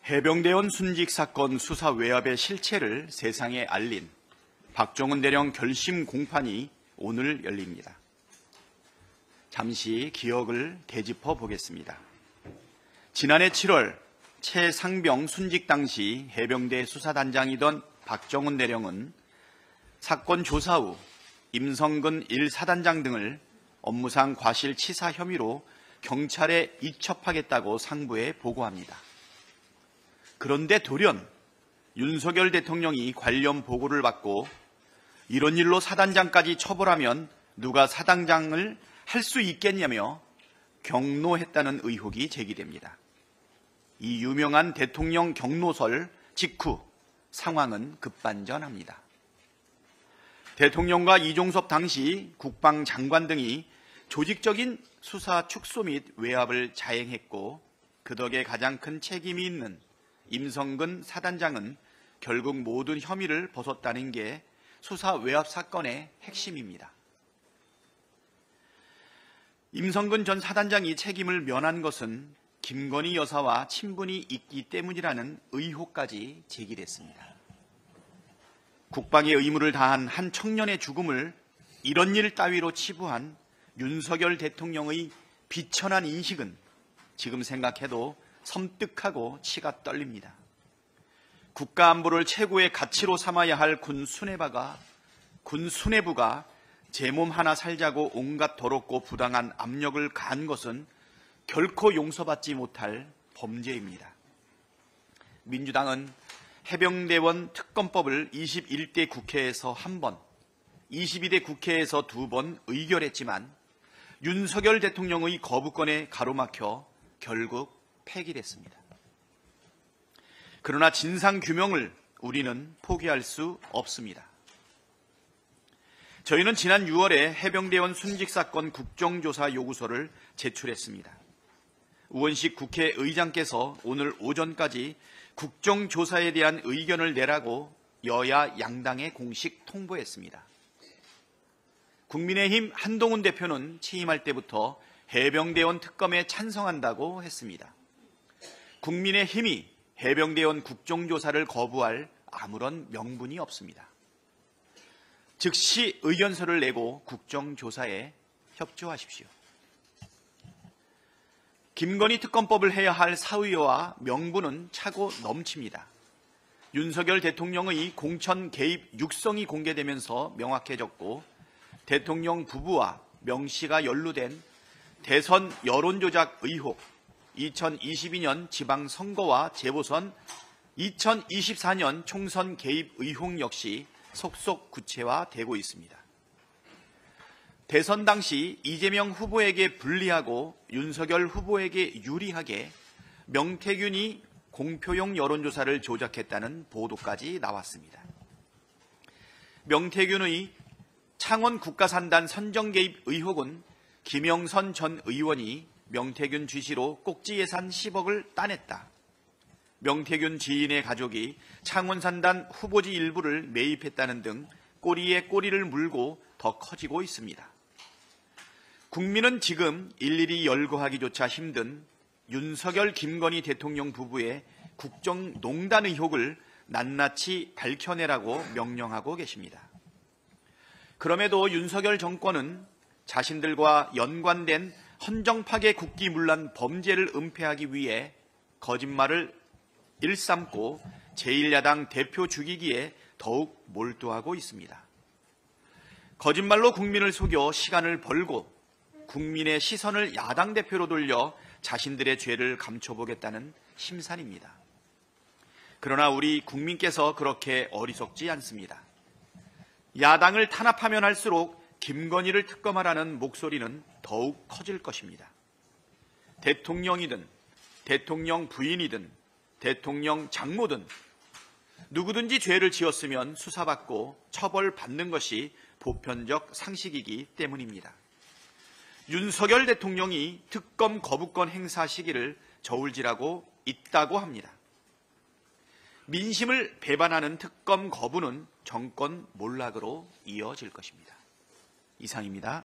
해병대원 순직 사건 수사 외압의 실체를 세상에 알린 박정훈 대령 결심 공판이 오늘 열립니다. 잠시 기억을 되짚어 보겠습니다. 지난해 7월 최상병 순직 당시 해병대 수사단장이던 박정훈 대령은 사건 조사 후 임성근 1사단장 등을 업무상 과실치사 혐의로 경찰에 이첩하겠다고 상부에 보고합니다. 그런데 돌연 윤석열 대통령이 관련 보고를 받고 이런 일로 사단장까지 처벌하면 누가 사단장을 할 수 있겠냐며 경로했다는 의혹이 제기됩니다. 이 유명한 대통령 경로설 직후 상황은 급반전합니다. 대통령과 이종섭 당시 국방장관 등이 조직적인 수사 축소 및 외압을 자행했고 그 덕에 가장 큰 책임이 있는 임성근 사단장은 결국 모든 혐의를 벗었다는 게 수사 외압 사건의 핵심입니다. 임성근 전 사단장이 책임을 면한 것은 김건희 여사와 친분이 있기 때문이라는 의혹까지 제기됐습니다. 국방의 의무를 다한 한 청년의 죽음을 이런 일 따위로 치부한 윤석열 대통령의 비천한 인식은 지금 생각해도 섬뜩하고 치가 떨립니다. 국가 안보를 최고의 가치로 삼아야 할 군 수뇌부가 제 몸 하나 살자고 온갖 더럽고 부당한 압력을 가한 것은 결코 용서받지 못할 범죄입니다. 민주당은 해병대원 특검법을 21대 국회에서 1번, 22대 국회에서 2번 의결했지만 윤석열 대통령의 거부권에 가로막혀 결국 폐기됐습니다. 그러나 진상규명을 우리는 포기할 수 없습니다. 저희는 지난 6월에 해병대원 순직 사건 국정조사 요구서를 제출했습니다. 우원식 국회의장께서 오늘 오전까지 국정조사에 대한 의견을 내라고 여야 양당에 공식 통보했습니다. 국민의힘 한동훈 대표는 취임할 때부터 해병대원 특검에 찬성한다고 했습니다. 국민의힘이 해병대원 국정조사를 거부할 아무런 명분이 없습니다. 즉시 의견서를 내고 국정조사에 협조하십시오. 김건희 특검법을 해야 할 사의와 명분은 차고 넘칩니다. 윤석열 대통령의 공천 개입 육성이 공개되면서 명확해졌고 대통령 부부와 명 씨가 연루된 대선 여론조작 의혹, 2022년 지방선거와 재보선, 2024년 총선 개입 의혹 역시 속속 구체화되고 있습니다. 대선 당시 이재명 후보에게 불리하고 윤석열 후보에게 유리하게 명태균이 공표용 여론조사를 조작했다는 보도까지 나왔습니다. 명태균의 창원 국가산단 선정 개입 의혹은 김영선 전 의원이 명태균 지시로 꼭지 예산 10억을 따냈다. 명태균 지인의 가족이 창원산단 후보지 일부를 매입했다는 등 꼬리에 꼬리를 물고 더 커지고 있습니다. 국민은 지금 일일이 열거하기조차 힘든 윤석열 김건희 대통령 부부의 국정농단 의혹을 낱낱이 밝혀내라고 명령하고 계십니다. 그럼에도 윤석열 정권은 자신들과 연관된 헌정파괴 국기문란 범죄를 은폐하기 위해 거짓말을 일삼고 제1야당 대표 죽이기에 더욱 몰두하고 있습니다. 거짓말로 국민을 속여 시간을 벌고 국민의 시선을 야당 대표로 돌려 자신들의 죄를 감춰보겠다는 심산입니다. 그러나 우리 국민께서 그렇게 어리석지 않습니다. 야당을 탄압하면 할수록 김건희를 특검하라는 목소리는 더욱 커질 것입니다. 대통령이든 대통령 부인이든 대통령 장모든 누구든지 죄를 지었으면 수사받고 처벌받는 것이 보편적 상식이기 때문입니다. 윤석열 대통령이 특검 거부권 행사 시기를 저울질하고 있다고 합니다. 민심을 배반하는 특검 거부는 정권 몰락으로 이어질 것입니다. 이상입니다.